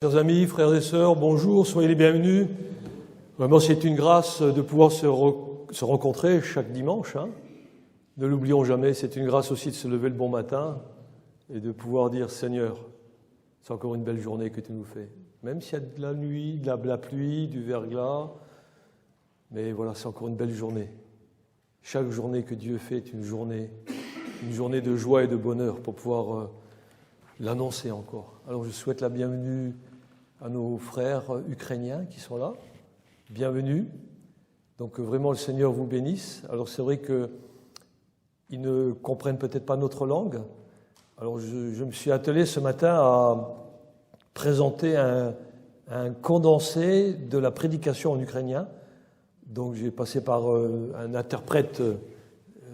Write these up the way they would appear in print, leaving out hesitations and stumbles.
Chers amis, frères et sœurs, bonjour, soyez les bienvenus. Vraiment, c'est une grâce de pouvoir se rencontrer chaque dimanche. Ne l'oublions jamais, c'est une grâce aussi de se lever le bon matin et de pouvoir dire « Seigneur, c'est encore une belle journée que tu nous fais. » Même s'il y a de la nuit, de la pluie, du verglas, mais voilà, c'est encore une belle journée. Chaque journée que Dieu fait est une journée de joie et de bonheur pour pouvoir l'annoncer encore. Alors je souhaite la bienvenue à nos frères ukrainiens qui sont là. Bienvenue. Donc vraiment le Seigneur vous bénisse. Alors c'est vrai qu'ils ne comprennent peut-être pas notre langue. Alors je me suis attelé ce matin à présenter un condensé de la prédication en ukrainien. Donc j'ai passé par un interprète.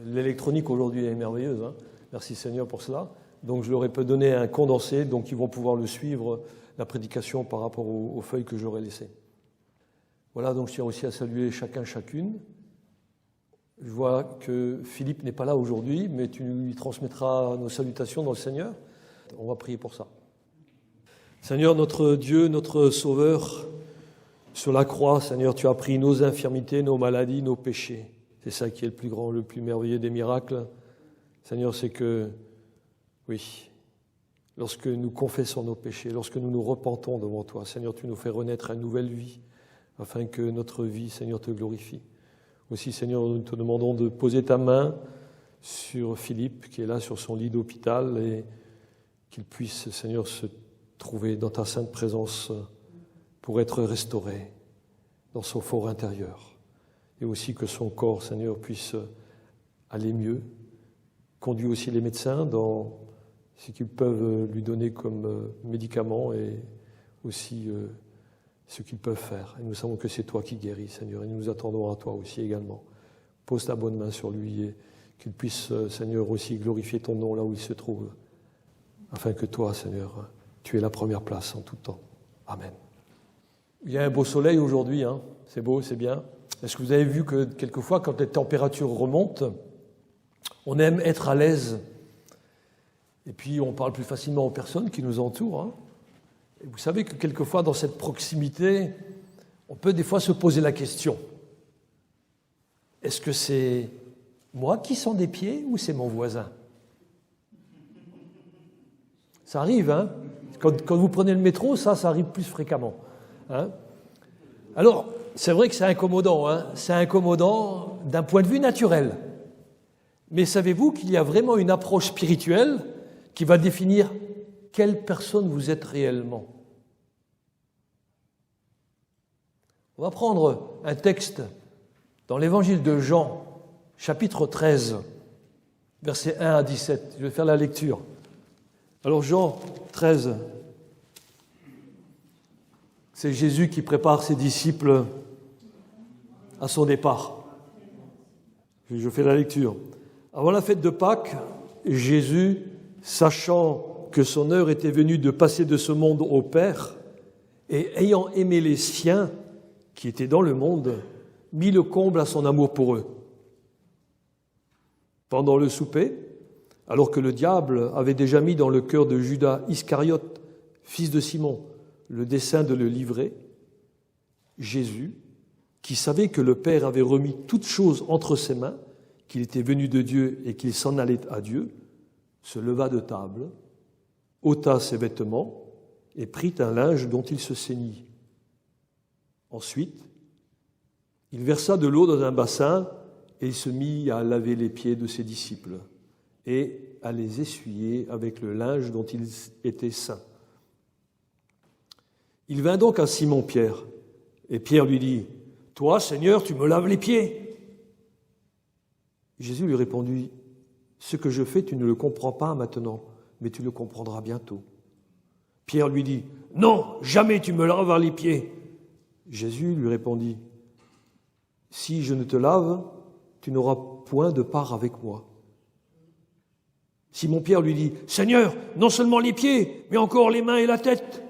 L'électronique aujourd'hui est merveilleuse. Merci Seigneur pour cela. Donc je leur ai donné un condensé, donc ils vont pouvoir le suivre, la prédication par rapport aux feuilles que j'aurais laissées. Voilà, donc je tiens aussi à saluer chacune. Je vois que Philippe n'est pas là aujourd'hui, mais tu lui transmettras nos salutations dans le Seigneur. On va prier pour ça. Seigneur, notre Dieu, notre Sauveur, sur la croix, Seigneur, tu as pris nos infirmités, nos maladies, nos péchés. C'est ça qui est le plus grand, le plus merveilleux des miracles. Seigneur, c'est que, oui, lorsque nous confessons nos péchés, lorsque nous nous repentons devant toi, Seigneur, tu nous fais renaître à une nouvelle vie, afin que notre vie, Seigneur, te glorifie. Aussi, Seigneur, nous te demandons de poser ta main sur Philippe, qui est là sur son lit d'hôpital, et qu'il puisse, Seigneur, se trouver dans ta sainte présence pour être restauré dans son fort intérieur. Et aussi que son corps, Seigneur, puisse aller mieux. Conduis aussi les médecins dans ce qu'ils peuvent lui donner comme médicaments et aussi ce qu'ils peuvent faire. Et nous savons que c'est toi qui guéris, Seigneur, et nous attendons à toi aussi également. Pose ta bonne main sur lui et qu'il puisse, Seigneur, aussi glorifier ton nom là où il se trouve, afin que toi, Seigneur, tu aies la première place en tout temps. Amen. Il y a un beau soleil aujourd'hui, c'est beau, c'est bien. Est-ce que vous avez vu que quelquefois, quand les températures remontent, on aime être à l'aise et puis on parle plus facilement aux personnes qui nous entourent. Et vous savez que quelquefois, dans cette proximité, on peut des fois se poser la question. Est-ce que c'est moi qui sens des pieds ou c'est mon voisin ? Ça arrive, Quand vous prenez le métro, ça arrive plus fréquemment. Alors, c'est vrai que c'est incommodant, C'est incommodant d'un point de vue naturel. Mais savez-vous qu'il y a vraiment une approche spirituelle qui va définir quelle personne vous êtes réellement ? On va prendre un texte dans l'évangile de Jean, chapitre 13, versets 1 à 17. Je vais faire la lecture. Alors Jean 13, c'est Jésus qui prépare ses disciples à son départ. Je fais la lecture. Avant la fête de Pâques, Jésus, sachant que son heure était venue de passer de ce monde au Père, et ayant aimé les siens qui étaient dans le monde, mit le comble à son amour pour eux. Pendant le souper, alors que le diable avait déjà mis dans le cœur de Judas Iscariote, fils de Simon, le dessein de le livrer, Jésus, qui savait que le Père avait remis toutes choses entre ses mains, qu'il était venu de Dieu et qu'il s'en allait à Dieu, se leva de table, ôta ses vêtements et prit un linge dont il se ceignit. Ensuite, il versa de l'eau dans un bassin et il se mit à laver les pieds de ses disciples et à les essuyer avec le linge dont ils étaient saints. Il vint donc à Simon-Pierre et Pierre lui dit « Toi, Seigneur, tu me laves les pieds ?» Jésus lui répondit « Ce que je fais, tu ne le comprends pas maintenant, mais tu le comprendras bientôt. » Pierre lui dit « Non, jamais tu me laveras les pieds. » Jésus lui répondit « Si je ne te lave, tu n'auras point de part avec moi. » Simon-Pierre lui dit « Seigneur, non seulement les pieds, mais encore les mains et la tête. »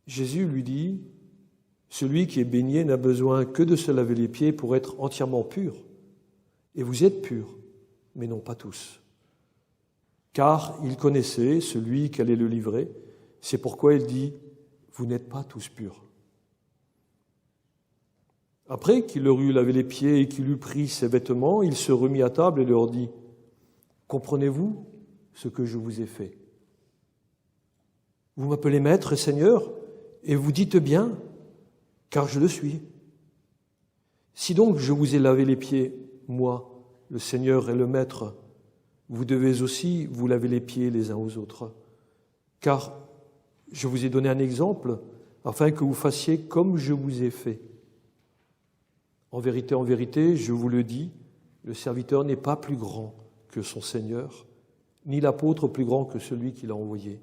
Jésus lui dit « Celui qui est baigné n'a besoin que de se laver les pieds pour être entièrement pur. Et vous êtes purs, mais non pas tous. » Car il connaissait celui qui allait le livrer. C'est pourquoi il dit, vous n'êtes pas tous purs. Après qu'il leur eut lavé les pieds et qu'il eut pris ses vêtements, il se remit à table et leur dit, comprenez-vous ce que je vous ai fait? Vous m'appelez Maître et Seigneur, et vous dites bien, car je le suis. Si donc je vous ai lavé les pieds, moi, le Seigneur et le Maître, vous devez aussi vous laver les pieds les uns aux autres. Car je vous ai donné un exemple, afin que vous fassiez comme je vous ai fait. En vérité, je vous le dis, le serviteur n'est pas plus grand que son Seigneur, ni l'apôtre plus grand que celui qui l'a envoyé.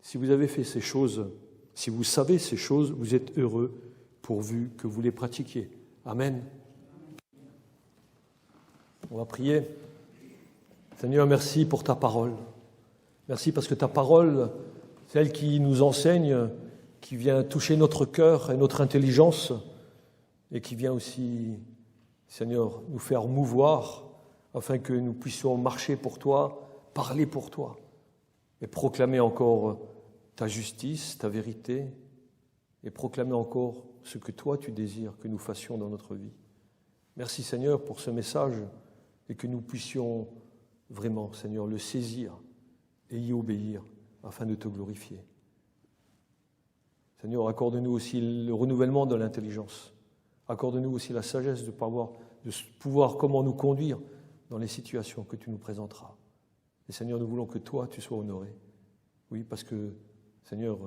Si vous avez fait ces choses, si vous savez ces choses, vous êtes heureux pourvu que vous les pratiquiez. Amen. On va prier. Seigneur, merci pour ta parole. Merci parce que ta parole, celle qui nous enseigne, qui vient toucher notre cœur et notre intelligence, et qui vient aussi, Seigneur, nous faire mouvoir afin que nous puissions marcher pour toi, parler pour toi et proclamer encore ta justice, ta vérité et proclamer encore ce que toi tu désires que nous fassions dans notre vie. Merci Seigneur pour ce message et que nous puissions vraiment, Seigneur, le saisir et y obéir afin de te glorifier. Seigneur, accorde-nous aussi le renouvellement de l'intelligence. Accorde-nous aussi la sagesse de pouvoir comment nous conduire dans les situations que tu nous présenteras. Et Seigneur, nous voulons que toi, tu sois honoré. Oui, parce que, Seigneur,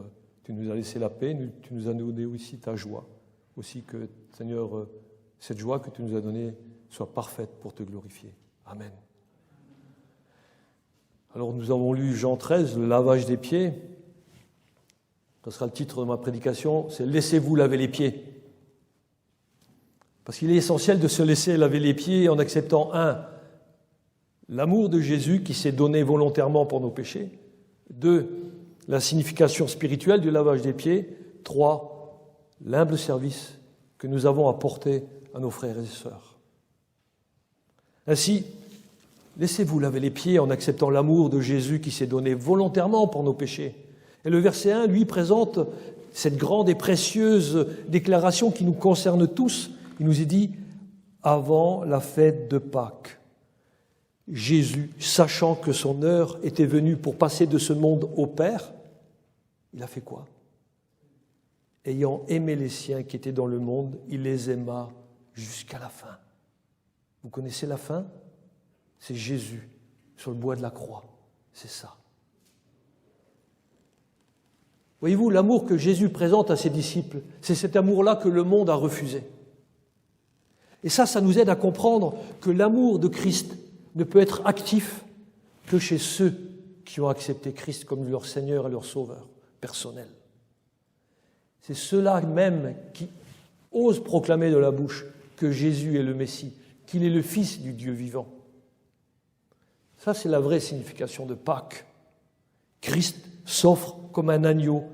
tu nous as laissé la paix, tu nous as donné aussi ta joie. Aussi que, Seigneur, cette joie que tu nous as donnée soit parfaite pour te glorifier. Amen. Alors, nous avons lu Jean 13, le lavage des pieds. Ce sera le titre de ma prédication, c'est « Laissez-vous laver les pieds ». Parce qu'il est essentiel de se laisser laver les pieds en acceptant, 1, l'amour de Jésus qui s'est donné volontairement pour nos péchés, 2, la signification spirituelle du lavage des pieds, 3, l'humble service que nous avons à porter à nos frères et sœurs. Ainsi, laissez-vous laver les pieds en acceptant l'amour de Jésus qui s'est donné volontairement pour nos péchés. Et le verset 1, lui, présente cette grande et précieuse déclaration qui nous concerne tous. Il nous est dit, avant la fête de Pâques, Jésus, sachant que son heure était venue pour passer de ce monde au Père, il a fait quoi? Ayant aimé les siens qui étaient dans le monde, il les aima jusqu'à la fin. Vous connaissez la fin? C'est Jésus sur le bois de la croix. C'est ça. Voyez-vous, l'amour que Jésus présente à ses disciples, c'est cet amour-là que le monde a refusé. Et ça nous aide à comprendre que l'amour de Christ ne peut être actif que chez ceux qui ont accepté Christ comme leur Seigneur et leur Sauveur personnel. C'est ceux-là même qui osent proclamer de la bouche que Jésus est le Messie, qu'il est le Fils du Dieu vivant. Ça, c'est la vraie signification de Pâques. Christ s'offre comme un agneau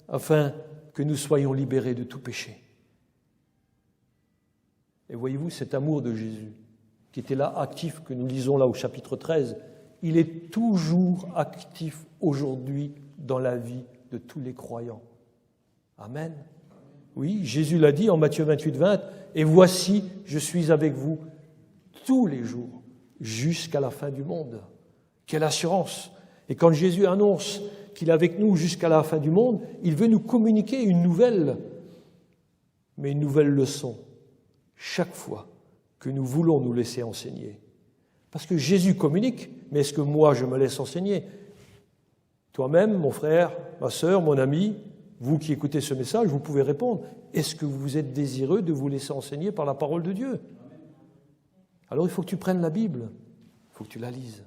afin que nous soyons libérés de tout péché. Et voyez-vous, cet amour de Jésus, qui était là actif, que nous lisons là au chapitre 13, il est toujours actif aujourd'hui dans la vie de tous les croyants. Amen. Oui, Jésus l'a dit en Matthieu 28, 20, « Et voici, je suis avec vous tous les jours, jusqu'à la fin du monde. » Quelle assurance! Et quand Jésus annonce qu'il est avec nous jusqu'à la fin du monde, il veut nous communiquer une nouvelle leçon. Chaque fois que nous voulons nous laisser enseigner. Parce que Jésus communique, mais est-ce que moi je me laisse enseigner? Toi-même, mon frère, ma sœur, mon ami, vous qui écoutez ce message, vous pouvez répondre. Est-ce que vous êtes désireux de vous laisser enseigner par la parole de Dieu? Alors il faut que tu prennes la Bible, il faut que tu la lises.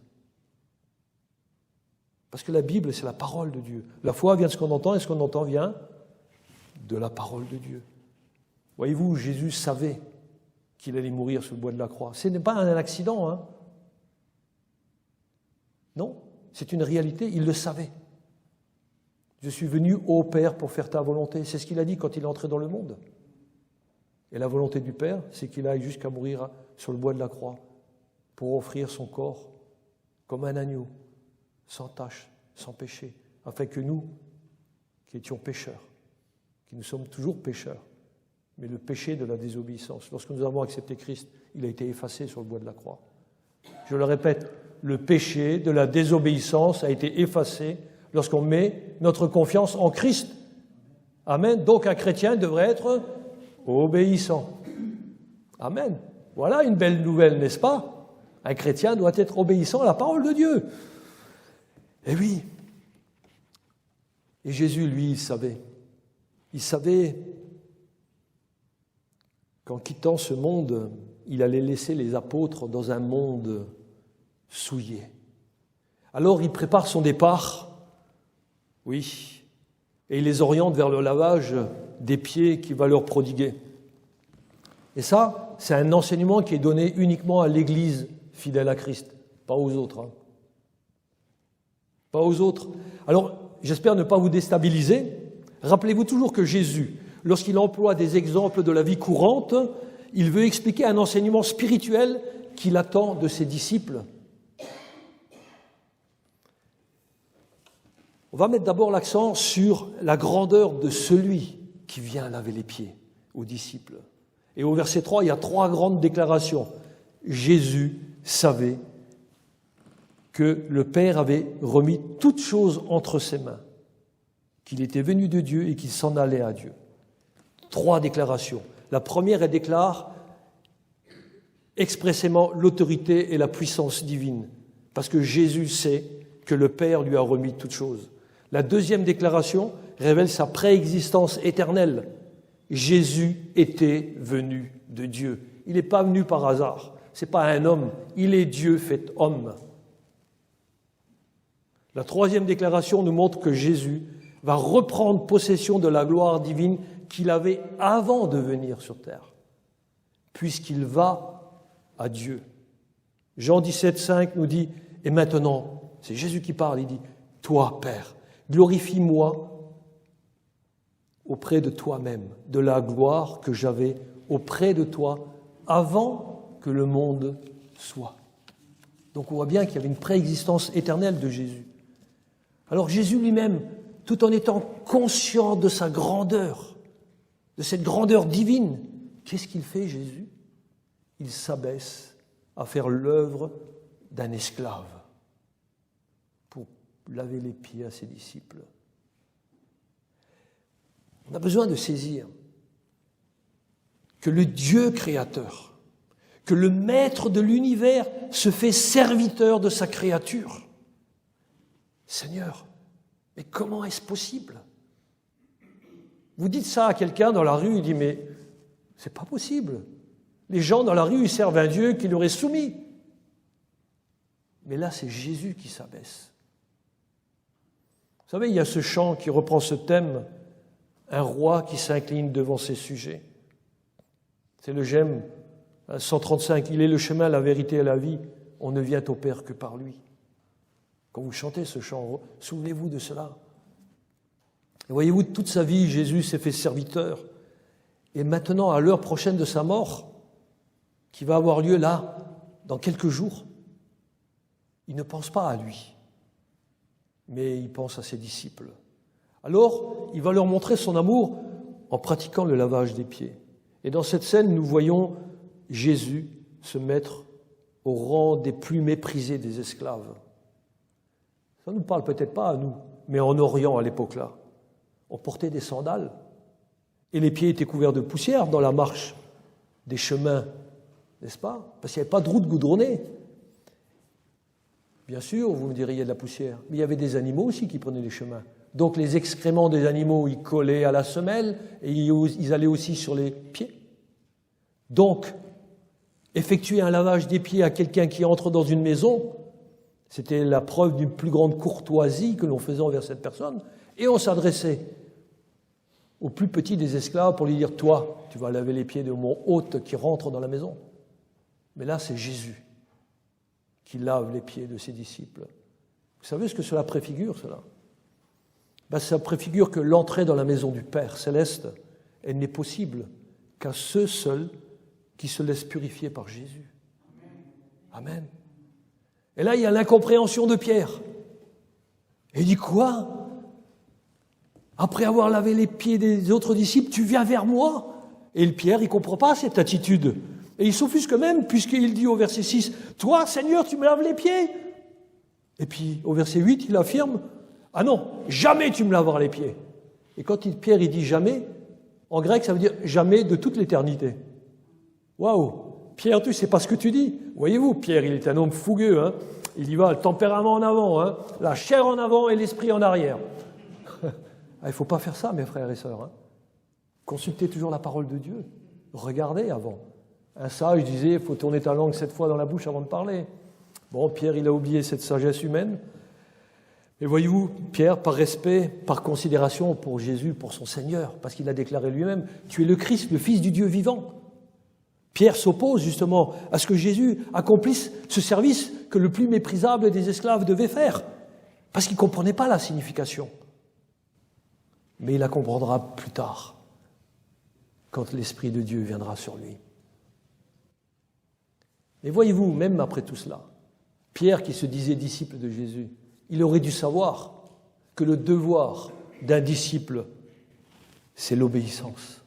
Parce que la Bible, c'est la parole de Dieu. La foi vient de ce qu'on entend, et ce qu'on entend vient de la parole de Dieu. Voyez-vous, Jésus savait qu'il allait mourir sur le bois de la croix. Ce n'est pas un accident, hein. Non, c'est une réalité, il le savait. Je suis venu au Père pour faire ta volonté. C'est ce qu'il a dit quand il est entré dans le monde. Et la volonté du Père, c'est qu'il aille jusqu'à mourir sur le bois de la croix pour offrir son corps comme un agneau, sans tache, sans péché, afin que nous, qui étions pécheurs, qui nous sommes toujours pécheurs, mais le péché de la désobéissance, lorsque nous avons accepté Christ, il a été effacé sur le bois de la croix. Je le répète, le péché de la désobéissance a été effacé lorsqu'on met notre confiance en Christ. Amen. Donc un chrétien devrait être obéissant. Amen. Voilà une belle nouvelle, n'est-ce pas? Un chrétien doit être obéissant à la parole de Dieu. Eh oui. Et Jésus, lui, il savait. Il savait qu'en quittant ce monde, il allait laisser les apôtres dans un monde souillé. Alors il prépare son départ, oui, et il les oriente vers le lavage des pieds qu'il va leur prodiguer. Et ça, c'est un enseignement qui est donné uniquement à l'Église fidèle à Christ, pas aux autres. Hein. Pas aux autres. Alors, j'espère ne pas vous déstabiliser. Rappelez-vous toujours que Jésus, lorsqu'il emploie des exemples de la vie courante, il veut expliquer un enseignement spirituel qu'il attend de ses disciples. On va mettre d'abord l'accent sur la grandeur de celui qui vient laver les pieds aux disciples. Et au verset 3, il y a 3 grandes déclarations. Jésus savait que le Père avait remis toutes choses entre ses mains, qu'il était venu de Dieu et qu'il s'en allait à Dieu. 3 déclarations. La première, elle déclare expressément l'autorité et la puissance divine, parce que Jésus sait que le Père lui a remis toutes choses. La deuxième déclaration révèle sa préexistence éternelle. Jésus était venu de Dieu. Il n'est pas venu par hasard. Ce n'est pas un homme. Il est Dieu fait homme. La troisième déclaration nous montre que Jésus va reprendre possession de la gloire divine qu'il avait avant de venir sur terre, puisqu'il va à Dieu. Jean 17,5 nous dit, et maintenant, c'est Jésus qui parle, il dit, « Toi, Père, glorifie-moi auprès de toi-même, de la gloire que j'avais auprès de toi avant que le monde soit. » Donc on voit bien qu'il y avait une préexistence éternelle de Jésus. Alors Jésus lui-même, tout en étant conscient de sa grandeur, de cette grandeur divine, qu'est-ce qu'il fait, Jésus? Il s'abaisse à faire l'œuvre d'un esclave pour laver les pieds à ses disciples. On a besoin de saisir que le Dieu créateur, que le maître de l'univers se fait serviteur de sa créature. Seigneur, mais comment est-ce possible? Vous dites ça à quelqu'un dans la rue, il dit, mais c'est pas possible. Les gens dans la rue, ils servent un Dieu qui leur est soumis. Mais là, c'est Jésus qui s'abaisse. Vous savez, il y a ce chant qui reprend ce thème, un roi qui s'incline devant ses sujets. C'est le Gemme 135, il est le chemin, la vérité et la vie, on ne vient au Père que par lui. Quand vous chantez ce chant, souvenez-vous de cela. Et voyez-vous, toute sa vie, Jésus s'est fait serviteur. Et maintenant, à l'heure prochaine de sa mort, qui va avoir lieu là, dans quelques jours, il ne pense pas à lui, mais il pense à ses disciples. Alors, il va leur montrer son amour en pratiquant le lavage des pieds. Et dans cette scène, nous voyons Jésus se mettre au rang des plus méprisés des esclaves. Ça ne nous parle peut-être pas à nous, mais en Orient à l'époque-là, on portait des sandales et les pieds étaient couverts de poussière dans la marche des chemins, n'est-ce pas? Parce qu'il n'y avait pas de route goudronnée. Bien sûr, vous me direz, il y a de la poussière, mais il y avait des animaux aussi qui prenaient les chemins. Donc les excréments des animaux, ils collaient à la semelle et ils allaient aussi sur les pieds. Donc, effectuer un lavage des pieds à quelqu'un qui entre dans une maison, c'était la preuve d'une plus grande courtoisie que l'on faisait envers cette personne. Et on s'adressait au plus petit des esclaves pour lui dire « Toi, tu vas laver les pieds de mon hôte qui rentre dans la maison. » Mais là, c'est Jésus qui lave les pieds de ses disciples. Vous savez ce que cela préfigure, cela? Ça préfigure que l'entrée dans la maison du Père céleste, elle n'est possible qu'à ceux seuls qui se laissent purifier par Jésus. Amen. Et là, il y a l'incompréhension de Pierre. Et il dit quoi? Après avoir lavé les pieds des autres disciples, tu viens vers moi? Et le Pierre, il ne comprend pas cette attitude. Et il s'offusque même, puisqu'il dit au verset 6, « Toi, Seigneur, tu me laves les pieds ?» Et puis, au verset 8, il affirme, « Ah non, jamais tu me laveras les pieds. » Et quand Pierre il dit « jamais », en grec, ça veut dire « jamais de toute l'éternité ». Waouh! Pierre, tu ne sais pas ce que tu dis. Voyez-vous, Pierre, il est un homme fougueux, hein. Il y va, le tempérament en avant, hein, la chair en avant et l'esprit en arrière. Il ne faut pas faire ça, mes frères et sœurs. Hein. Consultez toujours la parole de Dieu. Regardez avant. Un sage disait, il faut tourner ta langue 7 fois dans la bouche avant de parler. Bon, Pierre, il a oublié cette sagesse humaine. Mais voyez-vous, Pierre, par respect, par considération pour Jésus, pour son Seigneur, parce qu'il a déclaré lui-même, « Tu es le Christ, le Fils du Dieu vivant ». Pierre s'oppose justement à ce que Jésus accomplisse ce service que le plus méprisable des esclaves devait faire, parce qu'il ne comprenait pas la signification. Mais il la comprendra plus tard, quand l'Esprit de Dieu viendra sur lui. Mais voyez-vous, même après tout cela, Pierre, qui se disait disciple de Jésus, il aurait dû savoir que le devoir d'un disciple, c'est l'obéissance.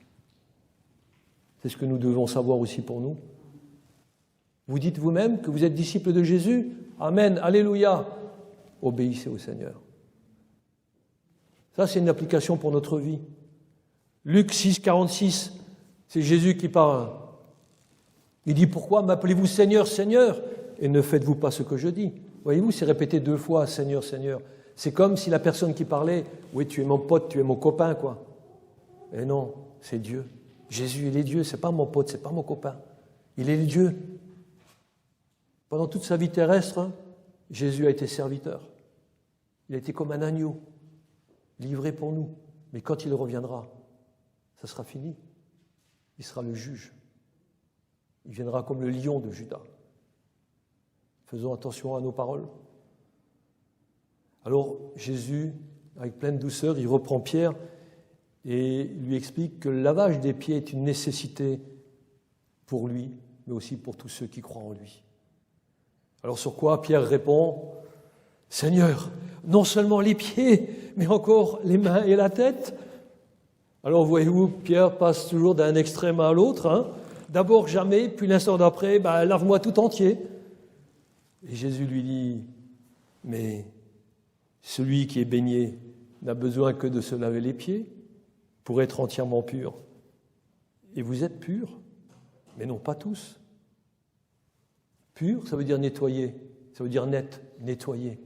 C'est ce que nous devons savoir aussi pour nous. Vous dites vous-même que vous êtes disciple de Jésus? Amen, alléluia. Obéissez au Seigneur. Ça, c'est une application pour notre vie. Luc 6, 46, c'est Jésus qui parle. Il dit, pourquoi m'appelez-vous Seigneur, Seigneur, et ne faites-vous pas ce que je dis? Voyez-vous, c'est répété 2 fois, Seigneur, Seigneur. C'est comme si la personne qui parlait, oui, tu es mon pote, tu es mon copain, quoi. Et non, c'est Dieu. Jésus, il est Dieu, c'est pas mon pote, c'est pas mon copain. Il est Dieu. Pendant toute sa vie terrestre, Jésus a été serviteur. Il a été comme un agneau, livré pour nous. Mais quand il reviendra, ça sera fini. Il sera le juge. Il viendra comme le lion de Juda. Faisons attention à nos paroles. Alors Jésus, avec pleine douceur, il reprend Pierre et lui explique que le lavage des pieds est une nécessité pour lui, mais aussi pour tous ceux qui croient en lui. Alors sur quoi Pierre répond, « Seigneur, non seulement les pieds, mais encore les mains et la tête ?» Alors voyez-vous, Pierre passe toujours d'un extrême à l'autre. Hein. D'abord jamais, puis l'instant d'après, lave-moi tout entier. Et Jésus lui dit, « Mais celui qui est baigné n'a besoin que de se laver les pieds pour être entièrement pur. Et vous êtes purs, mais non pas tous. Pur, ça veut dire nettoyer, ça veut dire net, nettoyer.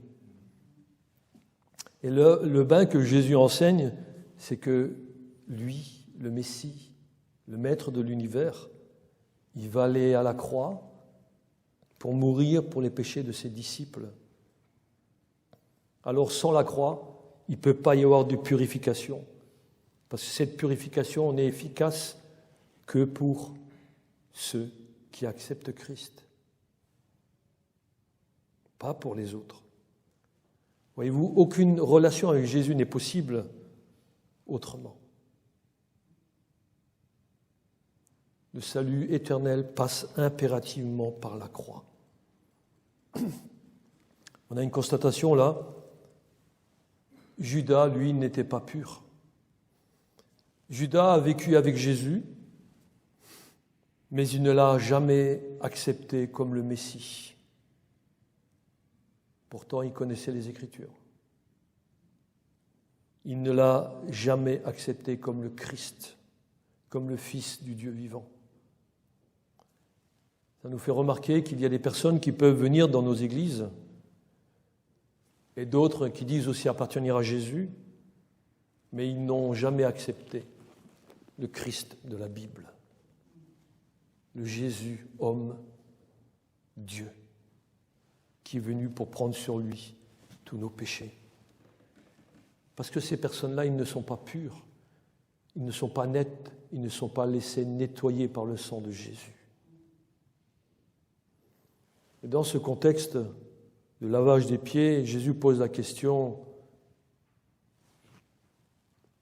Et le bain que Jésus enseigne, c'est que lui, le Messie, le maître de l'univers, il va aller à la croix pour mourir pour les péchés de ses disciples. Alors sans la croix, il ne peut pas y avoir de purification. Parce que cette purification n'est efficace que pour ceux qui acceptent Christ. Pas pour les autres. Voyez-vous, aucune relation avec Jésus n'est possible autrement. Le salut éternel passe impérativement par la croix. On a une constatation là. Judas, lui, n'était pas pur. Judas a vécu avec Jésus, mais il ne l'a jamais accepté comme le Messie. Pourtant, il connaissait les Écritures. Il ne l'a jamais accepté comme le Christ, comme le Fils du Dieu vivant. Ça nous fait remarquer qu'il y a des personnes qui peuvent venir dans nos églises et d'autres qui disent aussi appartenir à Jésus, mais ils n'ont jamais accepté le Christ de la Bible, le Jésus, homme, Dieu, qui est venu pour prendre sur lui tous nos péchés. Parce que ces personnes-là, ils ne sont pas purs, ils ne sont pas nets, ils ne sont pas laissés nettoyer par le sang de Jésus. Et dans ce contexte de lavage des pieds, Jésus pose la question,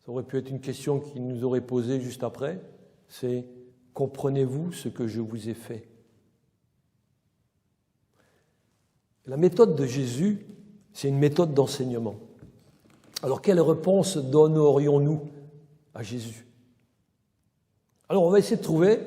ça aurait pu être une question qu'il nous aurait posée juste après, c'est « Comprenez-vous ce que je vous ai fait ?» La méthode de Jésus, c'est une méthode d'enseignement. Alors, quelle réponse donnerions-nous à Jésus? Alors, on va essayer de trouver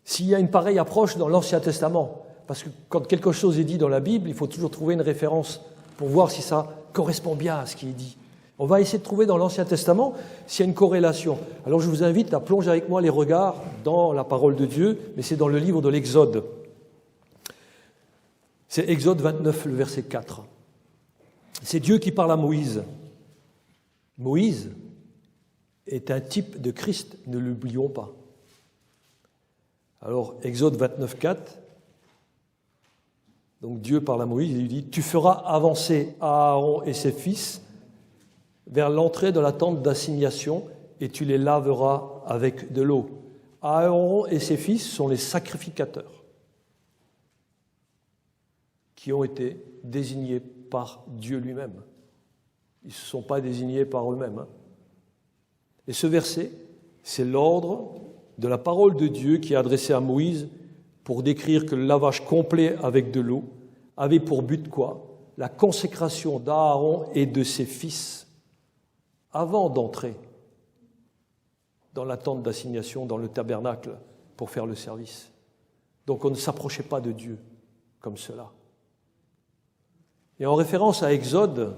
s'il y a une pareille approche dans l'Ancien Testament. Parce que quand quelque chose est dit dans la Bible, il faut toujours trouver une référence pour voir si ça correspond bien à ce qui est dit. On va essayer de trouver dans l'Ancien Testament s'il y a une corrélation. Alors je vous invite à plonger avec moi les regards dans la parole de Dieu, mais c'est dans le livre de l'Exode. C'est Exode 29, le verset 4. C'est Dieu qui parle à Moïse. Moïse est un type de Christ, ne l'oublions pas. Alors, Exode 29, 4, donc Dieu parle à Moïse, il lui dit « Tu feras avancer Aaron et ses fils vers l'entrée de la tente d'assignation et tu les laveras avec de l'eau. » Aaron et ses fils sont les sacrificateurs qui ont été désignés par Dieu lui-même. Ils ne se sont pas désignés par eux-mêmes. Et ce verset, c'est l'ordre de la parole de Dieu qui est adressée à Moïse pour décrire que le lavage complet avec de l'eau avait pour but quoi? La consécration d'Aaron et de ses fils avant d'entrer dans la tente d'assignation, dans le tabernacle, pour faire le service. Donc on ne s'approchait pas de Dieu comme cela. Et en référence à Exode,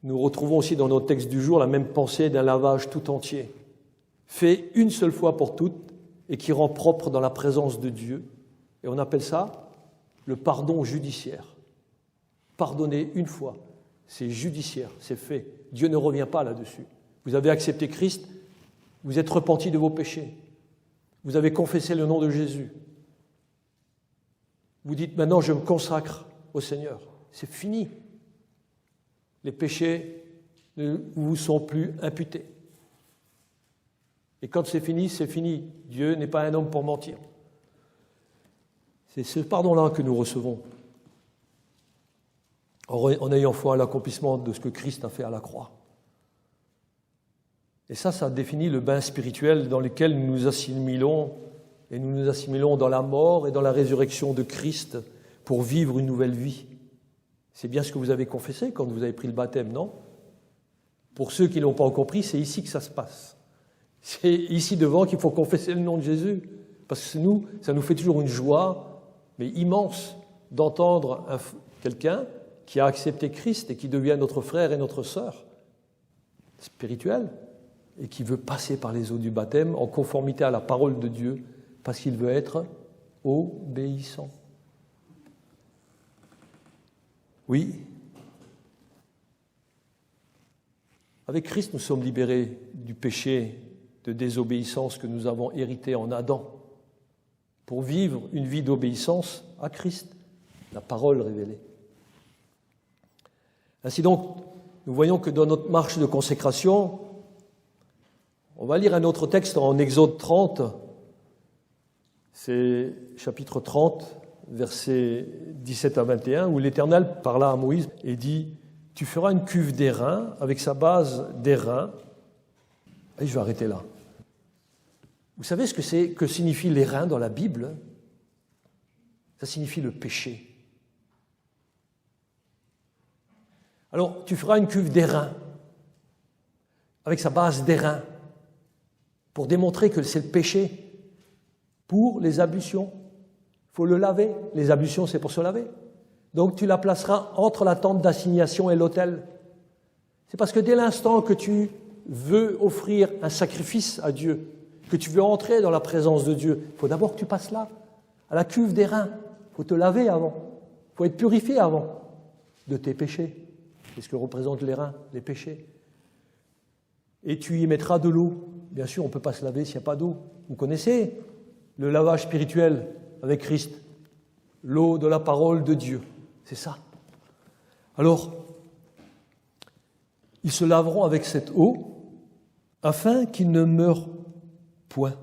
nous retrouvons aussi dans notre texte du jour la même pensée d'un lavage tout entier, fait une seule fois pour toutes et qui rend propre dans la présence de Dieu. Et on appelle ça le pardon judiciaire. Pardonner une fois, c'est judiciaire, c'est fait. Dieu ne revient pas là-dessus. Vous avez accepté Christ, vous êtes repenti de vos péchés, vous avez confessé le nom de Jésus. Vous dites maintenant je me consacre au Seigneur. C'est fini. Les péchés ne vous sont plus imputés. Et quand c'est fini, c'est fini. Dieu n'est pas un homme pour mentir. C'est ce pardon-là que nous recevons en ayant foi à l'accomplissement de ce que Christ a fait à la croix. Et ça définit le bain spirituel dans lequel nous nous assimilons, et nous nous assimilons dans la mort et dans la résurrection de Christ pour vivre une nouvelle vie. C'est bien ce que vous avez confessé quand vous avez pris le baptême, non? Pour ceux qui ne l'ont pas compris, c'est ici que ça se passe. C'est ici devant qu'il faut confesser le nom de Jésus. Parce que nous, ça nous fait toujours une joie, mais immense, d'entendre quelqu'un qui a accepté Christ et qui devient notre frère et notre sœur spirituelle et qui veut passer par les eaux du baptême en conformité à la parole de Dieu parce qu'il veut être obéissant. Oui, avec Christ, nous sommes libérés du péché de désobéissance que nous avons hérité en Adam pour vivre une vie d'obéissance à Christ, la parole révélée. Ainsi donc, nous voyons que dans notre marche de consécration, on va lire un autre texte en Exode 30, c'est chapitre 30, versets 17 à 21, où l'Éternel parla à Moïse et dit « Tu feras une cuve d'airain avec sa base d'airain. » Et je vais arrêter là. Vous savez ce que signifie l'airain dans la Bible? Ça signifie le péché. Alors, tu feras une cuve d'airain avec sa base d'airain pour démontrer que c'est le péché pour les ablutions. Il faut le laver. Les ablutions, c'est pour se laver. Donc, tu la placeras entre la tente d'assignation et l'autel. C'est parce que dès l'instant que tu veux offrir un sacrifice à Dieu, que tu veux entrer dans la présence de Dieu, il faut d'abord que tu passes là, à la cuve d'airain. Il faut te laver avant. Il faut être purifié avant de tes péchés. C'est ce que représente l'airain, les péchés. Et tu y mettras de l'eau. Bien sûr, on ne peut pas se laver s'il n'y a pas d'eau. Vous connaissez le lavage spirituel avec Christ, l'eau de la parole de Dieu. C'est ça. Alors, ils se laveront avec cette eau afin qu'ils ne meurent point.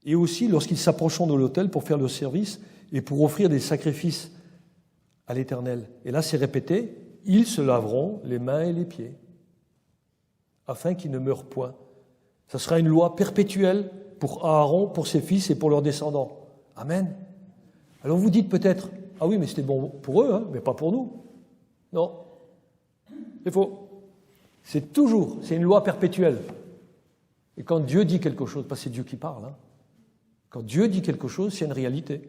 Et aussi lorsqu'ils s'approcheront de l'autel pour faire le service et pour offrir des sacrifices à l'Éternel. Et là, c'est répété, ils se laveront les mains et les pieds afin qu'ils ne meurent point. Ça sera une loi perpétuelle pour Aaron, pour ses fils et pour leurs descendants. Amen. Alors vous dites peut-être, ah oui, mais c'était bon pour eux, hein, mais pas pour nous. Non. C'est faux. C'est une loi perpétuelle. Et quand Dieu dit quelque chose, parce que c'est Dieu qui parle, hein, quand Dieu dit quelque chose, c'est une réalité.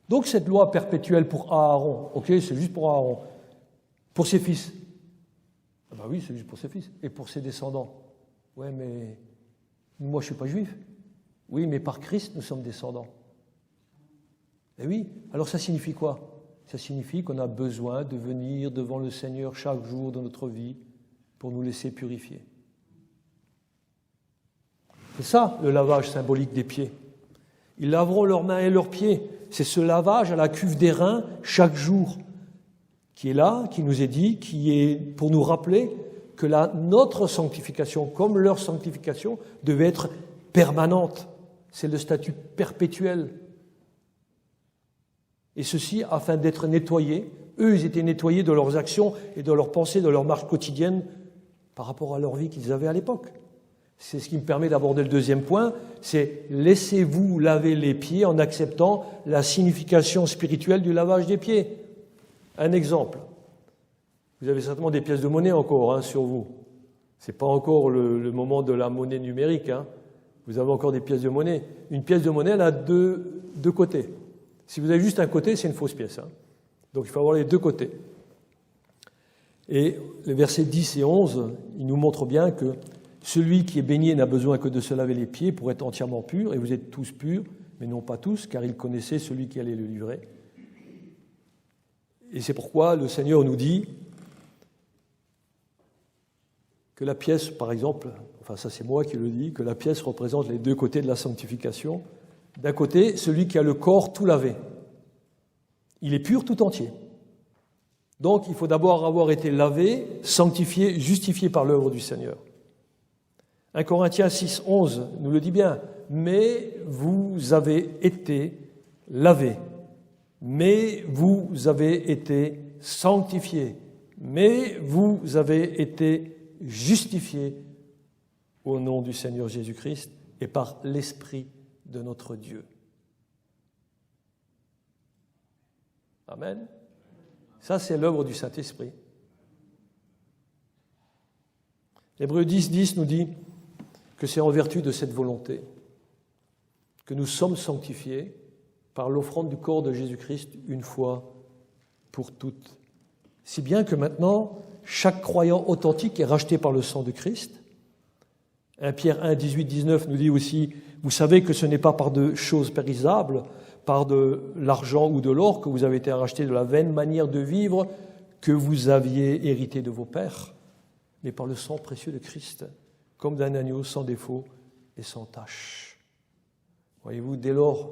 Donc cette loi perpétuelle pour Aaron, ok, c'est juste pour Aaron, pour ses fils. Ah ben oui, c'est juste pour ses fils. Et pour ses descendants. Ouais, mais moi je ne suis pas juif. Oui, mais par Christ, nous sommes descendants. Eh oui, alors ça signifie quoi? Ça signifie qu'on a besoin de venir devant le Seigneur chaque jour de notre vie pour nous laisser purifier. C'est ça, le lavage symbolique des pieds. Ils laveront leurs mains et leurs pieds. C'est ce lavage à la cuve des reins chaque jour qui est là, qui nous est dit, qui est pour nous rappeler que notre sanctification, comme leur sanctification, devait être permanente. C'est le statut perpétuel. Et ceci afin d'être nettoyés. Eux, ils étaient nettoyés de leurs actions et de leurs pensées, de leur marche quotidienne par rapport à leur vie qu'ils avaient à l'époque. C'est ce qui me permet d'aborder le deuxième point, c'est laissez-vous laver les pieds en acceptant la signification spirituelle du lavage des pieds. Un exemple. Vous avez certainement des pièces de monnaie encore sur vous. Ce n'est pas encore le moment de la monnaie numérique. Vous avez encore des pièces de monnaie. Une pièce de monnaie, elle a deux côtés. Si vous avez juste un côté, c'est une fausse pièce. Donc il faut avoir les deux côtés. Et les versets 10 et 11, ils nous montrent bien que celui qui est baigné n'a besoin que de se laver les pieds pour être entièrement pur, et vous êtes tous purs, mais non pas tous, car il connaissait celui qui allait le livrer. Et c'est pourquoi le Seigneur nous dit que la pièce, par exemple, enfin ça c'est moi qui le dis, que la pièce représente les deux côtés de la sanctification. D'un côté, celui qui a le corps tout lavé. Il est pur tout entier. Donc il faut d'abord avoir été lavé, sanctifié, justifié par l'œuvre du Seigneur. 1 Corinthiens 6, 11 nous le dit bien. Mais vous avez été lavés. Mais vous avez été sanctifiés. Mais vous avez été justifiés au nom du Seigneur Jésus-Christ et par l'Esprit de notre Dieu. Amen. Ça, c'est l'œuvre du Saint-Esprit. Hébreux 10, 10 nous dit que c'est en vertu de cette volonté que nous sommes sanctifiés par l'offrande du corps de Jésus-Christ une fois pour toutes. Si bien que maintenant, chaque croyant authentique est racheté par le sang de Christ. 1 Pierre 1, 18, 19 nous dit aussi « Vous savez que ce n'est pas par de choses périssables, par de l'argent ou de l'or que vous avez été rachetés de la vaine manière de vivre que vous aviez hérité de vos pères, mais par le sang précieux de Christ, comme d'un agneau sans défaut et sans tache. » Voyez-vous, dès lors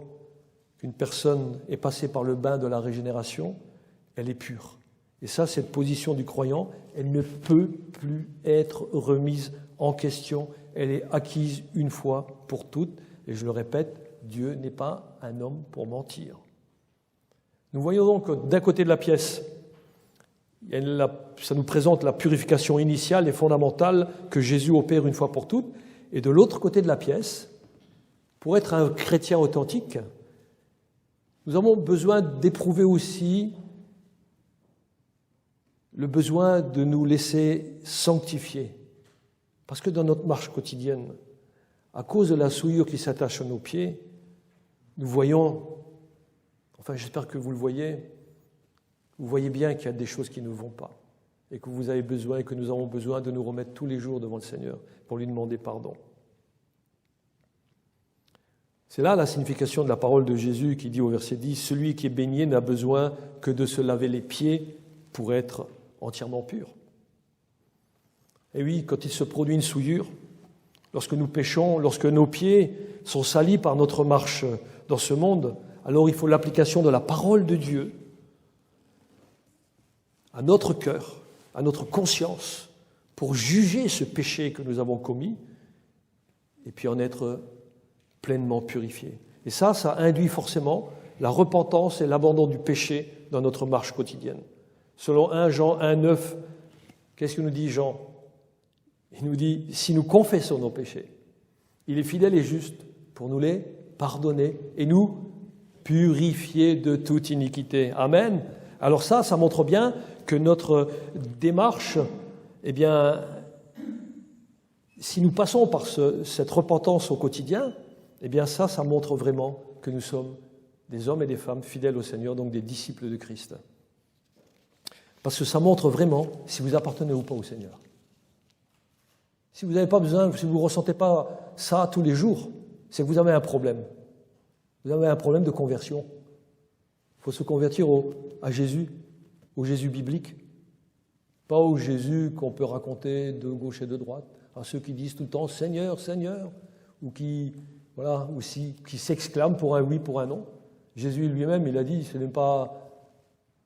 qu'une personne est passée par le bain de la régénération, elle est pure. Et ça, cette position du croyant, elle ne peut plus être remise en question. Elle est acquise une fois pour toutes. Et je le répète, Dieu n'est pas un homme pour mentir. Nous voyons donc que d'un côté de la pièce, ça nous présente la purification initiale et fondamentale que Jésus opère une fois pour toutes. Et de l'autre côté de la pièce, pour être un chrétien authentique, nous avons besoin d'éprouver aussi le besoin de nous laisser sanctifier. Parce que dans notre marche quotidienne, à cause de la souillure qui s'attache à nos pieds, nous voyons, enfin j'espère que vous le voyez, vous voyez bien qu'il y a des choses qui ne vont pas et que vous avez besoin et que nous avons besoin de nous remettre tous les jours devant le Seigneur pour lui demander pardon. C'est là la signification de la parole de Jésus qui dit au verset 10 « Celui qui est baigné n'a besoin que de se laver les pieds pour être entièrement pur. » Et oui, quand il se produit une souillure, lorsque nous péchons, lorsque nos pieds sont salis par notre marche dans ce monde, alors il faut l'application de la parole de Dieu à notre cœur, à notre conscience, pour juger ce péché que nous avons commis et puis en être pleinement purifié. Et ça induit forcément la repentance et l'abandon du péché dans notre marche quotidienne. Selon 1 Jean 1, 9, qu'est-ce que nous dit Jean ? Il nous dit, si nous confessons nos péchés, il est fidèle et juste pour nous les pardonner et nous purifier de toute iniquité. Amen. Alors ça montre bien que notre démarche, eh bien, si nous passons par cette repentance au quotidien, eh bien ça montre vraiment que nous sommes des hommes et des femmes fidèles au Seigneur, donc des disciples de Christ. Parce que ça montre vraiment si vous appartenez ou pas au Seigneur. Si vous n'avez pas besoin, si vous ne ressentez pas ça tous les jours, c'est que vous avez un problème. Vous avez un problème de conversion. Il faut se convertir à Jésus, au Jésus biblique, pas au Jésus qu'on peut raconter de gauche et de droite, à ceux qui disent tout le temps « Seigneur, Seigneur », ou qui s'exclament pour un oui, pour un non. Jésus lui-même, il a dit, ce n'est pas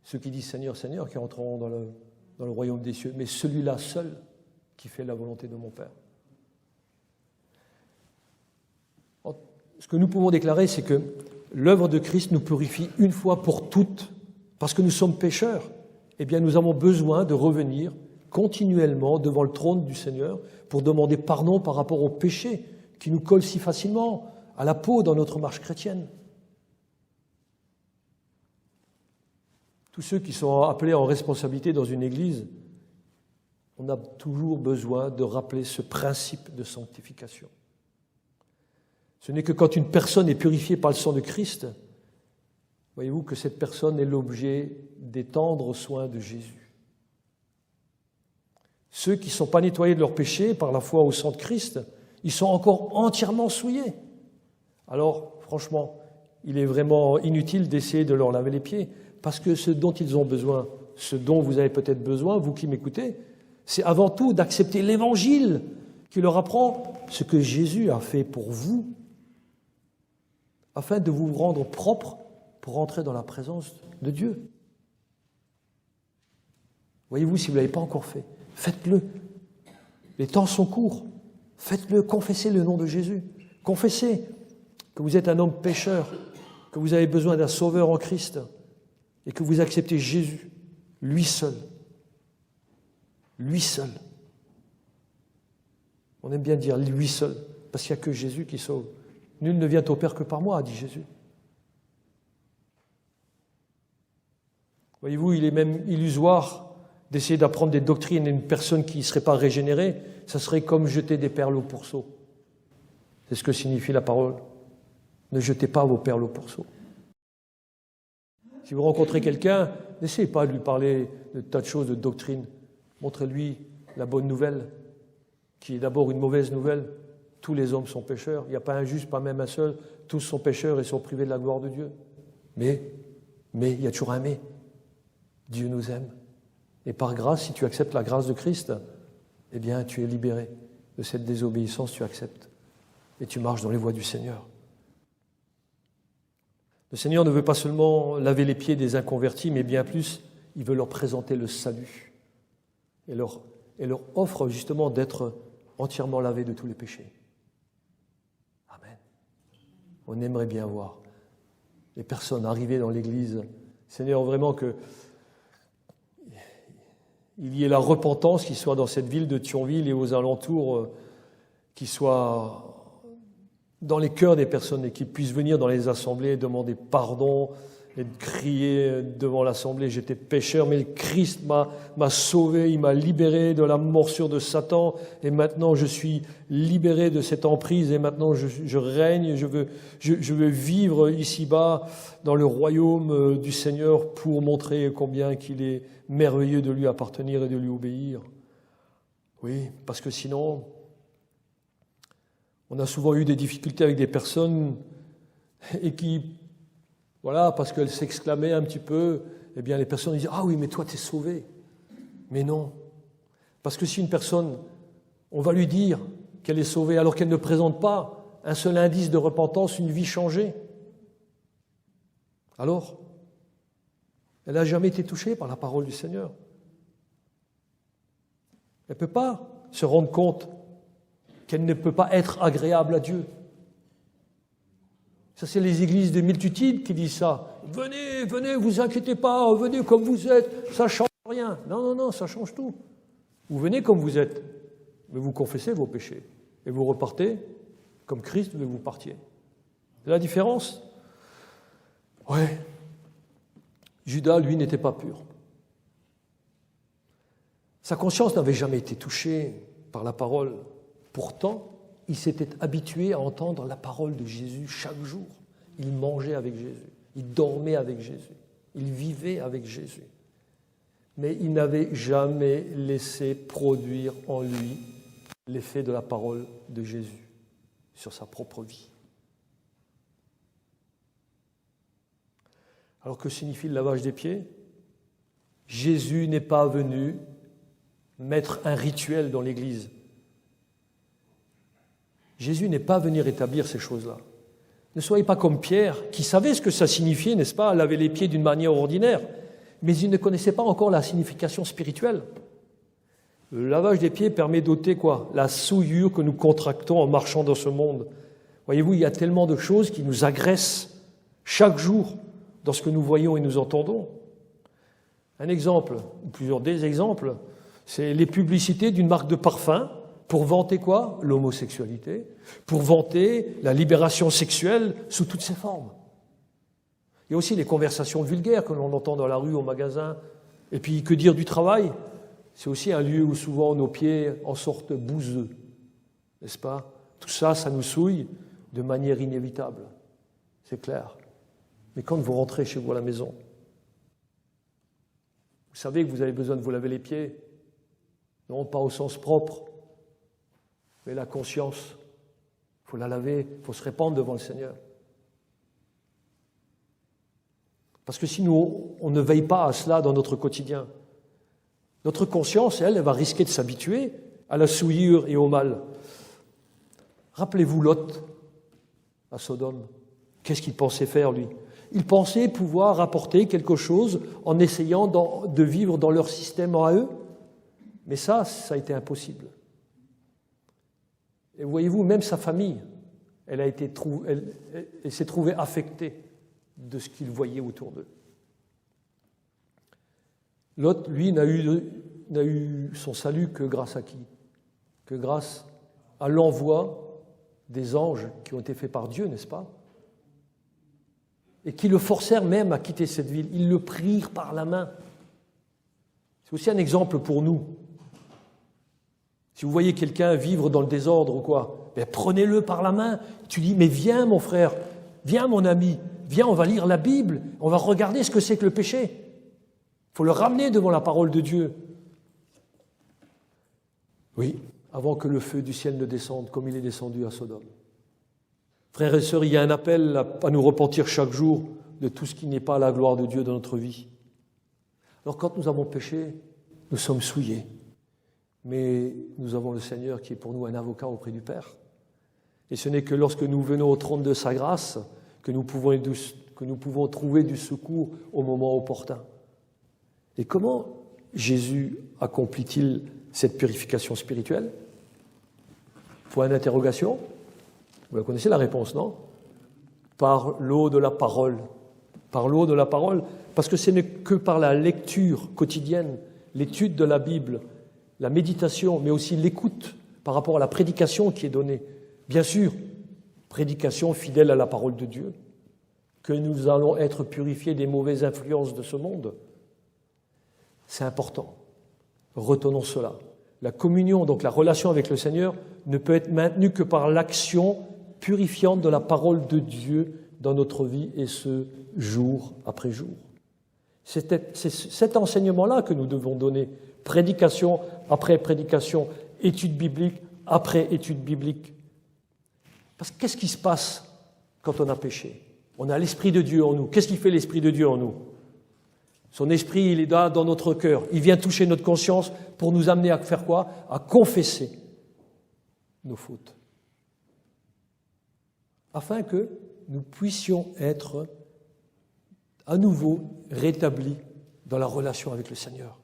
ceux qui disent Seigneur, Seigneur qui entreront dans le royaume des cieux, mais celui-là seul qui fait la volonté de mon Père. Ce que nous pouvons déclarer, c'est que l'œuvre de Christ nous purifie une fois pour toutes, parce que nous sommes pécheurs. Eh bien, nous avons besoin de revenir continuellement devant le trône du Seigneur pour demander pardon par rapport aux péchés qui nous collent si facilement à la peau dans notre marche chrétienne. Tous ceux qui sont appelés en responsabilité dans une église, on a toujours besoin de rappeler ce principe de sanctification. Ce n'est que quand une personne est purifiée par le sang de Christ, voyez-vous que cette personne est l'objet des tendres soins de Jésus. Ceux qui ne sont pas nettoyés de leurs péchés par la foi au sang de Christ, ils sont encore entièrement souillés. Alors, franchement, il est vraiment inutile d'essayer de leur laver les pieds, parce que ce dont ils ont besoin, ce dont vous avez peut-être besoin, vous qui m'écoutez, c'est avant tout d'accepter l'Évangile qui leur apprend ce que Jésus a fait pour vous, afin de vous rendre propre pour entrer dans la présence de Dieu. Voyez-vous, si vous ne l'avez pas encore fait, faites-le. Les temps sont courts. Faites-le, confessez le nom de Jésus. Confessez que vous êtes un homme pécheur, que vous avez besoin d'un sauveur en Christ et que vous acceptez Jésus, lui seul. Lui seul. On aime bien dire lui seul, parce qu'il n'y a que Jésus qui sauve. Nul ne vient au Père que par moi, a dit Jésus. Voyez-vous, il est même illusoire d'essayer d'apprendre des doctrines à une personne qui ne serait pas régénérée. Ça serait comme jeter des perles au pourceau. C'est ce que signifie la parole. Ne jetez pas vos perles au pourceau. Si vous rencontrez quelqu'un, n'essayez pas de lui parler de tas de choses, de doctrine. Montrez-lui la bonne nouvelle, qui est d'abord une mauvaise nouvelle. Tous les hommes sont pécheurs. Il n'y a pas un juste, pas même un seul. Tous sont pécheurs et sont privés de la gloire de Dieu. Mais il y a toujours un mais. Dieu nous aime. Et par grâce, si tu acceptes la grâce de Christ, eh bien, tu es libéré de cette désobéissance, tu acceptes. Et tu marches dans les voies du Seigneur. Le Seigneur ne veut pas seulement laver les pieds des inconvertis, mais bien plus, il veut leur présenter le salut. Et leur offre justement d'être entièrement lavés de tous les péchés. Amen. On aimerait bien voir les personnes arriver dans l'Église. Seigneur, vraiment que il y ait la repentance qui soit dans cette ville de Thionville et aux alentours, qui soit dans les cœurs des personnes et qui puissent venir dans les assemblées et demander pardon et de crier devant l'assemblée, j'étais pécheur, mais le Christ m'a sauvé, il m'a libéré de la morsure de Satan et maintenant je suis libéré de cette emprise et maintenant je règne, je veux vivre ici-bas dans le royaume du Seigneur pour montrer combien qu'il est merveilleux de lui appartenir et de lui obéir. Oui, parce que sinon, on a souvent eu des difficultés avec des personnes et qui, voilà, parce qu'elles s'exclamaient un petit peu, eh bien les personnes disaient « Ah oui, mais toi, t'es sauvé ». Mais non. Parce que si une personne, on va lui dire qu'elle est sauvée alors qu'elle ne présente pas un seul indice de repentance, une vie changée, alors elle n'a jamais été touchée par la parole du Seigneur. Elle ne peut pas se rendre compte qu'elle ne peut pas être agréable à Dieu. Ça, c'est les églises de multitudes qui disent ça. Venez, venez, vous inquiétez pas, venez comme vous êtes, ça ne change rien. Non, non, non, ça change tout. Vous venez comme vous êtes, mais vous confessez vos péchés. Et vous repartez comme Christ veut que vous partiez. C'est la différence ? Ouais. Judas, lui, n'était pas pur. Sa conscience n'avait jamais été touchée par la parole. Pourtant, il s'était habitué à entendre la parole de Jésus chaque jour. Il mangeait avec Jésus, il dormait avec Jésus, il vivait avec Jésus. Mais il n'avait jamais laissé produire en lui l'effet de la parole de Jésus sur sa propre vie. Alors que signifie le lavage des pieds ? Jésus n'est pas venu mettre un rituel dans l'Église. Jésus n'est pas venu rétablir ces choses-là. Ne soyez pas comme Pierre, qui savait ce que ça signifiait, n'est-ce pas, laver les pieds d'une manière ordinaire, mais il ne connaissait pas encore la signification spirituelle. Le lavage des pieds permet d'ôter quoi ? La souillure que nous contractons en marchant dans ce monde. Voyez-vous, il y a tellement de choses qui nous agressent chaque jour dans ce que nous voyons et nous entendons. Un exemple, ou plusieurs des exemples, c'est les publicités d'une marque de parfum pour vanter quoi ? L'homosexualité, pour vanter la libération sexuelle sous toutes ses formes. Il y a aussi les conversations vulgaires que l'on entend dans la rue, au magasin. Et puis, que dire du travail ? C'est aussi un lieu où souvent nos pieds en sortent bouseux, n'est-ce pas ? Tout ça, ça nous souille de manière inévitable, c'est clair. Mais quand vous rentrez chez vous à la maison, vous savez que vous avez besoin de vous laver les pieds, non pas au sens propre, mais la conscience, il faut la laver, il faut se répandre devant le Seigneur. Parce que si nous, on ne veille pas à cela dans notre quotidien, notre conscience, elle va risquer de s'habituer à la souillure et au mal. Rappelez-vous Lot à Sodome. Qu'est-ce qu'il pensait faire, lui ? Il pensait pouvoir apporter quelque chose en essayant de vivre dans leur système à eux. Mais ça a été impossible. Et voyez-vous, même sa famille, elle s'est trouvée affectée de ce qu'il voyait autour d'eux. Lot, lui, n'a eu son salut que grâce à qui ? Que grâce à l'envoi des anges qui ont été faits par Dieu, n'est-ce pas ? Et qui le forcèrent même à quitter cette ville. Ils le prirent par la main. C'est aussi un exemple pour nous. Si vous voyez quelqu'un vivre dans le désordre ou quoi, ben prenez-le par la main. Tu dis, mais viens mon frère, viens mon ami, viens, on va lire la Bible, on va regarder ce que c'est que le péché. Il faut le ramener devant la parole de Dieu. Oui, avant que le feu du ciel ne descende comme il est descendu à Sodome. Frères et sœurs, il y a un appel à nous repentir chaque jour de tout ce qui n'est pas la gloire de Dieu dans notre vie. Alors quand nous avons péché, nous sommes souillés. Mais nous avons le Seigneur qui est pour nous un avocat auprès du Père. Et ce n'est que lorsque nous venons au trône de sa grâce que nous pouvons trouver du secours au moment opportun. Et comment Jésus accomplit-il cette purification spirituelle ? Point d'interrogation. Vous la connaissez la réponse, non ? Par l'eau de la parole. Par l'eau de la parole, parce que ce n'est que par la lecture quotidienne, l'étude de la Bible, la méditation, mais aussi l'écoute par rapport à la prédication qui est donnée. Bien sûr, prédication fidèle à la parole de Dieu, que nous allons être purifiés des mauvaises influences de ce monde. C'est important. Retenons cela. La communion, donc la relation avec le Seigneur, ne peut être maintenue que par l'action purifiante de la parole de Dieu dans notre vie, et ce, jour après jour. C'est cet enseignement-là que nous devons donner, prédication après prédication, étude biblique après étude biblique. Parce que qu'est-ce qui se passe quand on a péché ? On a l'Esprit de Dieu en nous. Qu'est-ce qui fait l'Esprit de Dieu en nous ? Son esprit, il est là dans notre cœur. Il vient toucher notre conscience pour nous amener à faire quoi ? À confesser nos fautes. Afin que nous puissions être à nouveau rétablis dans la relation avec le Seigneur.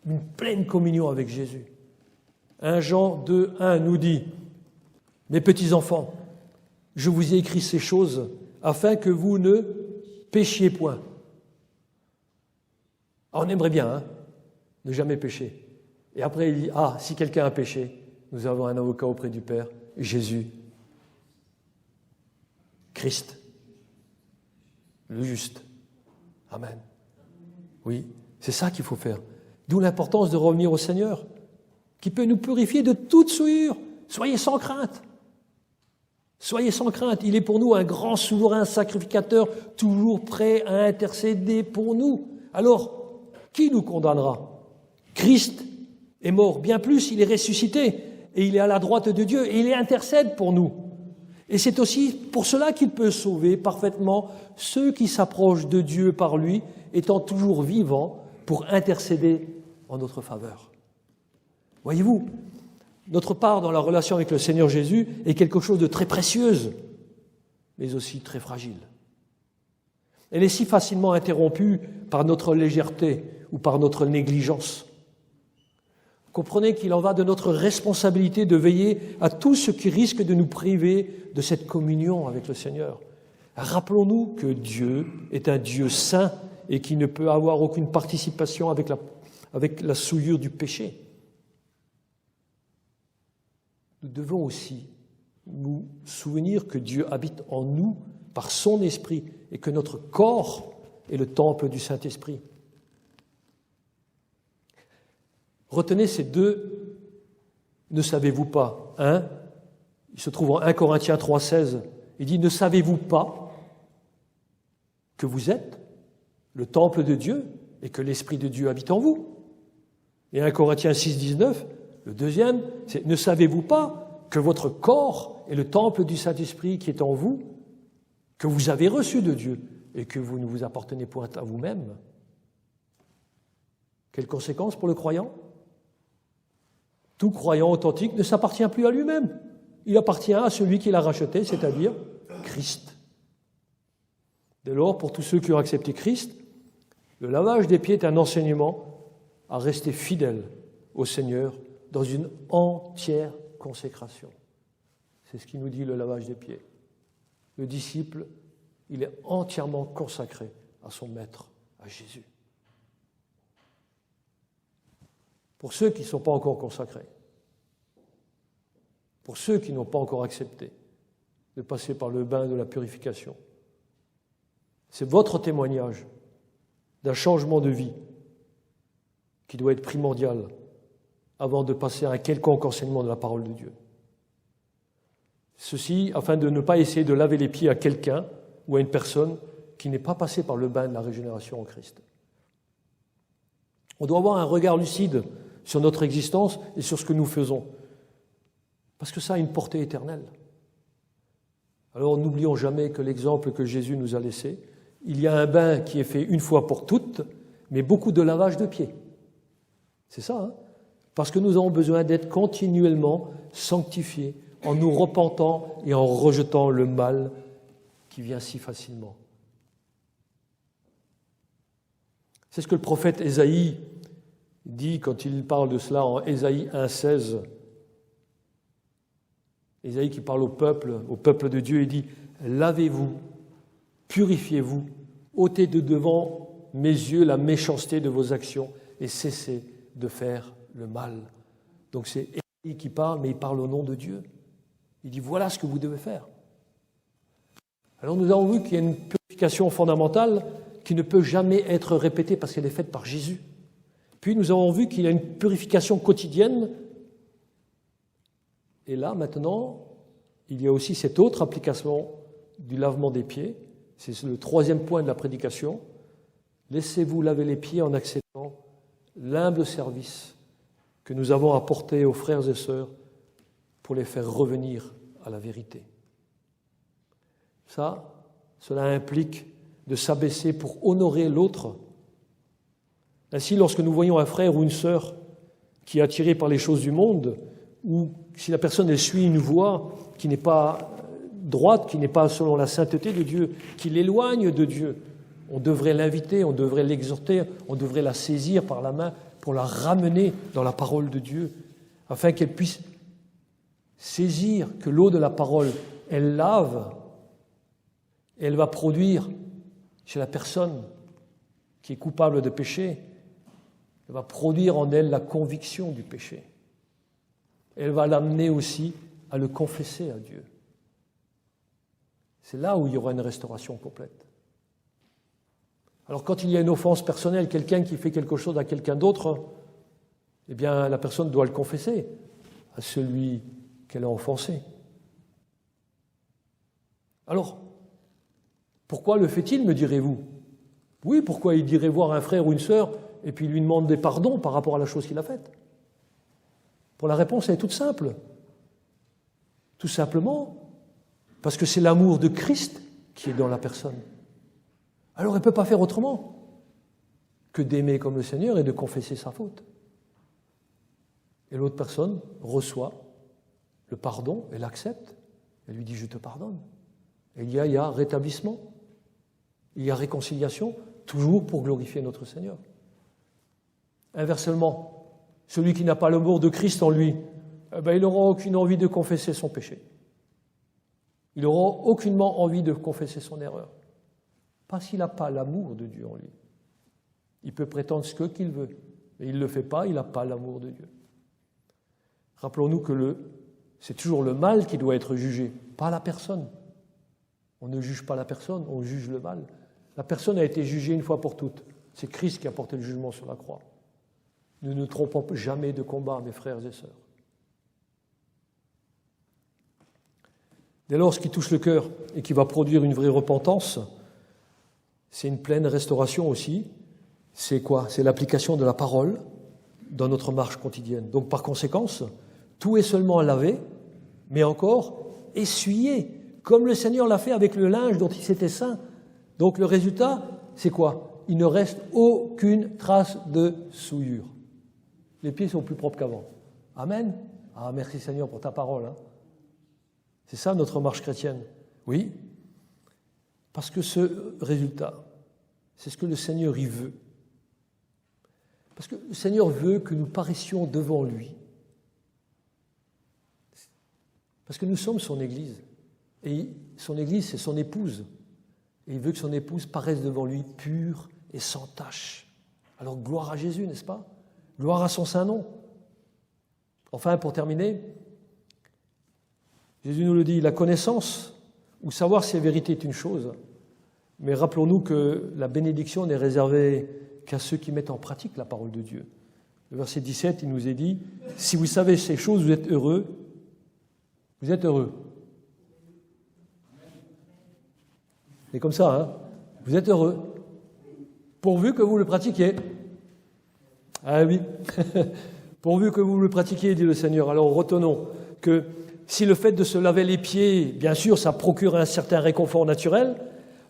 Une pleine communion avec Jésus. 1 Jean 2, 1 nous dit « Mes petits enfants, je vous ai écrit ces choses afin que vous ne péchiez point. » On aimerait bien ne jamais pécher. Et après, il dit, si quelqu'un a péché, nous avons un avocat auprès du Père, Jésus, Christ, le juste. Amen. Oui, c'est ça qu'il faut faire. D'où l'importance de revenir au Seigneur, qui peut nous purifier de toute souillure. Soyez sans crainte. Soyez sans crainte. Il est pour nous un grand souverain sacrificateur, toujours prêt à intercéder pour nous. Alors, qui nous condamnera? Christ est mort. Bien plus, il est ressuscité et il est à la droite de Dieu et il intercède pour nous. Et c'est aussi pour cela qu'il peut sauver parfaitement ceux qui s'approchent de Dieu par lui, étant toujours vivants pour intercéder en notre faveur. Voyez-vous, notre part dans la relation avec le Seigneur Jésus est quelque chose de très précieuse, mais aussi très fragile. Elle est si facilement interrompue par notre légèreté ou par notre négligence. Comprenez qu'il en va de notre responsabilité de veiller à tout ce qui risque de nous priver de cette communion avec le Seigneur. Rappelons-nous que Dieu est un Dieu saint et qui ne peut avoir aucune participation avec la souillure du péché. Nous devons aussi nous souvenir que Dieu habite en nous par son esprit et que notre corps est le temple du Saint-Esprit. Retenez ces deux « ne savez-vous pas » il se trouve en 1 Corinthiens 3,16. Il dit « Ne savez-vous pas que vous êtes le temple de Dieu et que l'Esprit de Dieu habite en vous ?» Et 1 Corinthiens 6,19, le deuxième, c'est « Ne savez-vous pas que votre corps est le temple du Saint-Esprit qui est en vous, que vous avez reçu de Dieu et que vous ne vous appartenez point à vous-même » Quelles conséquences pour le croyant? Tout croyant authentique ne s'appartient plus à lui-même. Il appartient à celui qui l'a racheté, c'est-à-dire Christ. Dès lors, pour tous ceux qui ont accepté Christ, le lavage des pieds est un enseignement à rester fidèle au Seigneur dans une entière consécration. C'est ce qui nous dit le lavage des pieds. Le disciple, il est entièrement consacré à son maître, à Jésus. Pour ceux qui ne sont pas encore consacrés, pour ceux qui n'ont pas encore accepté de passer par le bain de la purification, c'est votre témoignage d'un changement de vie qui doit être primordial avant de passer à un quelconque enseignement de la parole de Dieu. Ceci afin de ne pas essayer de laver les pieds à quelqu'un ou à une personne qui n'est pas passée par le bain de la régénération en Christ. On doit avoir un regard lucide sur notre existence et sur ce que nous faisons, parce que ça a une portée éternelle. Alors n'oublions jamais que l'exemple que Jésus nous a laissé, il y a un bain qui est fait une fois pour toutes, mais beaucoup de lavage de pieds. C'est ça, hein? Parce que nous avons besoin d'être continuellement sanctifiés en nous repentant et en rejetant le mal qui vient si facilement. C'est ce que le prophète Ésaïe dit quand il parle de cela en Ésaïe 1,16. Ésaïe qui parle au peuple de Dieu, il dit « Lavez-vous, purifiez-vous, ôtez de devant mes yeux la méchanceté de vos actions et cessez de faire le mal. » Donc c'est Ésaïe qui parle, mais il parle au nom de Dieu. Il dit « Voilà ce que vous devez faire. » Alors nous avons vu qu'il y a une purification fondamentale qui ne peut jamais être répétée parce qu'elle est faite par Jésus. Puis nous avons vu qu'il y a une purification quotidienne. Et là, maintenant, il y a aussi cette autre application du lavement des pieds. C'est le troisième point de la prédication. Laissez-vous laver les pieds en acceptant l'humble service que nous avons apporté aux frères et sœurs pour les faire revenir à la vérité. Cela implique de s'abaisser pour honorer l'autre. Ainsi, lorsque nous voyons un frère ou une sœur qui est attiré par les choses du monde, ou si la personne elle suit une voie qui n'est pas droite, qui n'est pas selon la sainteté de Dieu, qui l'éloigne de Dieu, on devrait l'inviter, on devrait l'exhorter, on devrait la saisir par la main pour la ramener dans la parole de Dieu, afin qu'elle puisse saisir que l'eau de la parole, elle lave, et elle va produire chez la personne qui est coupable de péché, elle va produire en elle la conviction du péché. Elle va l'amener aussi à le confesser à Dieu. C'est là où il y aura une restauration complète. Alors quand il y a une offense personnelle, quelqu'un qui fait quelque chose à quelqu'un d'autre, eh bien la personne doit le confesser à celui qu'elle a offensé. Alors, pourquoi le fait-il, me direz-vous? Oui, pourquoi il irait voir un frère ou une sœur et puis lui demander pardon par rapport à la chose qu'il a faite? Pour la réponse, elle est toute simple. Tout simplement parce que c'est l'amour de Christ qui est dans la personne. Alors elle ne peut pas faire autrement que d'aimer comme le Seigneur et de confesser sa faute. Et l'autre personne reçoit le pardon, elle l'accepte, elle lui dit « je te pardonne ». Et il y a rétablissement, il y a réconciliation, toujours pour glorifier notre Seigneur. Inversement, celui qui n'a pas l'amour de Christ en lui, il n'aura aucune envie de confesser son péché. Il n'aura aucunement envie de confesser son erreur. Parce qu'il n'a pas l'amour de Dieu en lui. Il peut prétendre ce qu'il veut, mais il ne le fait pas, il n'a pas l'amour de Dieu. Rappelons-nous que c'est toujours le mal qui doit être jugé, pas la personne. On ne juge pas la personne, on juge le mal. La personne a été jugée une fois pour toutes. C'est Christ qui a porté le jugement sur la croix. Nous ne trompons jamais de combat, mes frères et sœurs. Dès lors, ce qui touche le cœur et qui va produire une vraie repentance, c'est une pleine restauration aussi. C'est quoi? C'est l'application de la parole dans notre marche quotidienne. Donc, par conséquence, tout est seulement lavé, mais encore essuyé, comme le Seigneur l'a fait avec le linge dont il s'était ceint. Donc, le résultat, c'est quoi? Il ne reste aucune trace de souillure. Les pieds sont plus propres qu'avant. Amen. Ah, merci Seigneur pour ta parole. C'est ça notre marche chrétienne. Oui, parce que ce résultat, c'est ce que le Seigneur y veut. Parce que le Seigneur veut que nous paraissions devant lui. Parce que nous sommes son Église. Et son Église, c'est son épouse. Et il veut que son épouse paraisse devant lui pure et sans tache. Alors gloire à Jésus, n'est-ce pas? Gloire à son saint nom. Enfin, pour terminer, Jésus nous le dit, la connaissance ou savoir si la vérité est une chose. Mais rappelons-nous que la bénédiction n'est réservée qu'à ceux qui mettent en pratique la parole de Dieu. Le verset 17, il nous est dit, si vous savez ces choses, vous êtes heureux. Vous êtes heureux. C'est comme ça, hein? Vous êtes heureux. Pourvu que vous le pratiquiez. Ah oui, pourvu que vous le pratiquiez, dit le Seigneur. Alors retenons que si le fait de se laver les pieds, bien sûr, ça procure un certain réconfort naturel,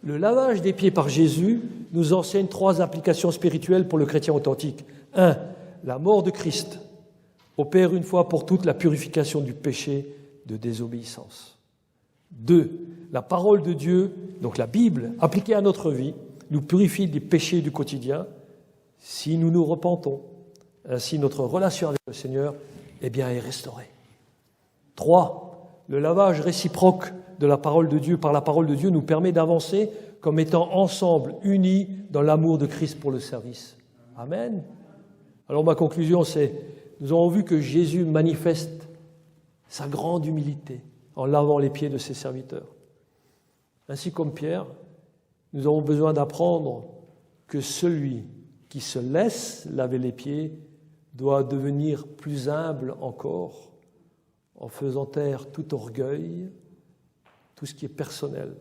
le lavage des pieds par Jésus nous enseigne 3 applications spirituelles pour le chrétien authentique. 1. La mort de Christ opère une fois pour toutes la purification du péché de désobéissance. 2. La parole de Dieu, donc la Bible, appliquée à notre vie, nous purifie des péchés du quotidien si nous nous repentons. Ainsi, notre relation avec le Seigneur est restaurée. 3. Le lavage réciproque de la parole de Dieu par la parole de Dieu nous permet d'avancer comme étant ensemble, unis dans l'amour de Christ pour le service. Amen. Alors ma conclusion, c'est, nous avons vu que Jésus manifeste sa grande humilité en lavant les pieds de ses serviteurs. Ainsi comme Pierre, nous avons besoin d'apprendre que celui qui se laisse laver les pieds doit devenir plus humble encore en faisant taire tout orgueil, tout ce qui est personnel,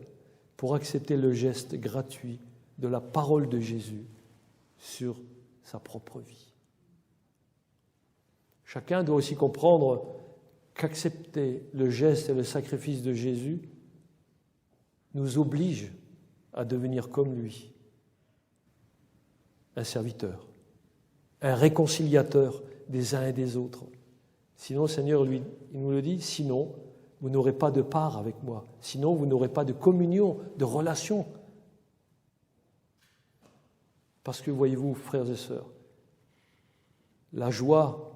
pour accepter le geste gratuit de la parole de Jésus sur sa propre vie. Chacun doit aussi comprendre qu'accepter le geste et le sacrifice de Jésus nous oblige à devenir comme lui, un serviteur, un réconciliateur des uns et des autres. Sinon, Seigneur, lui, il nous le dit, sinon, vous n'aurez pas de part avec moi. Sinon, vous n'aurez pas de communion, de relation. Parce que, voyez-vous, frères et sœurs, la joie,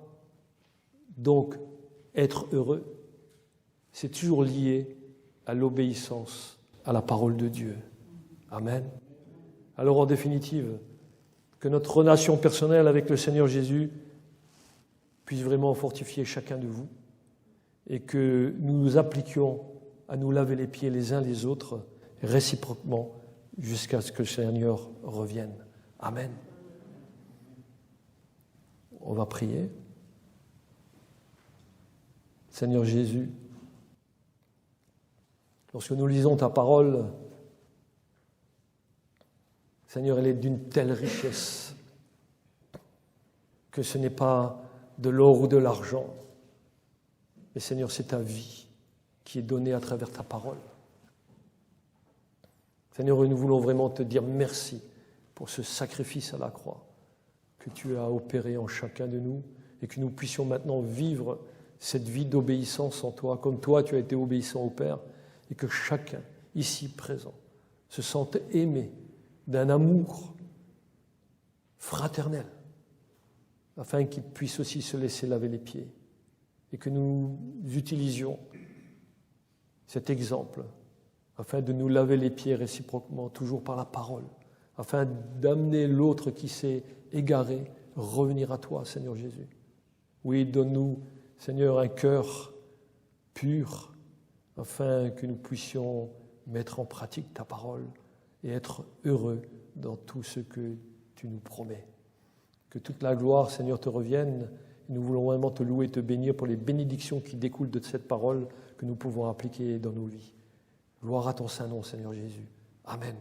donc, être heureux, c'est toujours lié à l'obéissance à la parole de Dieu. Amen. Alors, en définitive, que notre relation personnelle avec le Seigneur Jésus puisse vraiment fortifier chacun de vous et que nous nous appliquions à nous laver les pieds les uns les autres réciproquement jusqu'à ce que le Seigneur revienne. Amen. On va prier. Seigneur Jésus, lorsque nous lisons ta parole, Seigneur, elle est d'une telle richesse que ce n'est pas de l'or ou de l'argent, mais Seigneur, c'est ta vie qui est donnée à travers ta parole. Seigneur, nous voulons vraiment te dire merci pour ce sacrifice à la croix que tu as opéré en chacun de nous et que nous puissions maintenant vivre cette vie d'obéissance en toi, comme toi tu as été obéissant au Père, et que chacun ici présent se sente aimé d'un amour fraternel, afin qu'il puisse aussi se laisser laver les pieds, et que nous utilisions cet exemple afin de nous laver les pieds réciproquement, toujours par la parole, afin d'amener l'autre qui s'est égaré, revenir à toi, Seigneur Jésus. Oui, donne-nous, Seigneur, un cœur pur, afin que nous puissions mettre en pratique ta parole et être heureux dans tout ce que tu nous promets. Que toute la gloire, Seigneur, te revienne. Nous voulons vraiment te louer et te bénir pour les bénédictions qui découlent de cette parole que nous pouvons appliquer dans nos vies. Gloire à ton Saint-Nom, Seigneur Jésus. Amen.